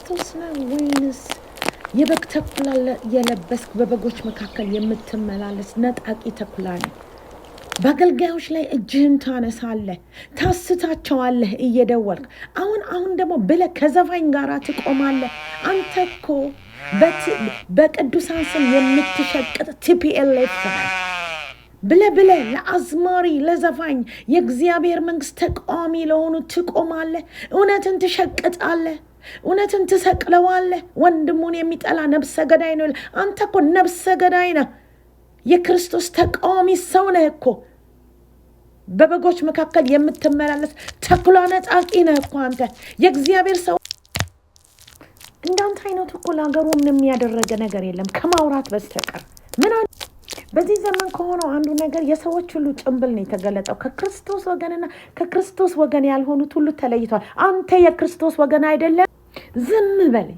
ክርስቶስ ነው ወይንስ የበግ ተኩላ የለበስክ በበጎች መካከል የምትመላለስ ነጣቂ ተኩላ ነው? በአገልጋዮች ላይ እጅህን ታነሳለህ፣ ታስታቸዋለህ እየደወልክ። አሁን ደግሞ ብለህ ከዘፋኝ ጋር ትቆማለህ። አንተ እኮ በቅዱሳን ስም የምትሸቅጥ ቲፒኤልኤፍ ነህ። ብለህ ለአዝማሪ ለዘፋኝ የእግዚአብሔር መንግስት ተቃዋሚ ለሆኑ ትቆማለህ። እውነትን ትሸቅጣለህ፣ እውነትን ትሰቅለዋለህ። ወንድሙን የሚጠላ ነብሰ ገዳይ ነው። አንተ እኮ ነብሰ ገዳይ ነህ። የክርስቶስ ተቃዋሚ ሰው ነህ እኮ። በበጎች መካከል የምትመላለስ ተኩላ ነጣቂ ነህ እኮ አንተ። የእግዚአብሔር ሰው እንዳንተ አይነቱ እኮ ለሀገሩ ምንም ያደረገ ነገር የለም ከማውራት በስተቀር። በዚህ ዘመን ከሆነው አንዱ ነገር የሰዎች ሁሉ ጭንብል ነው የተገለጠው። ከክርስቶስ ወገንና ከክርስቶስ ወገን ያልሆኑት ሁሉ ተለይቷል። አንተ የክርስቶስ ወገን አይደለም። ዝም በል።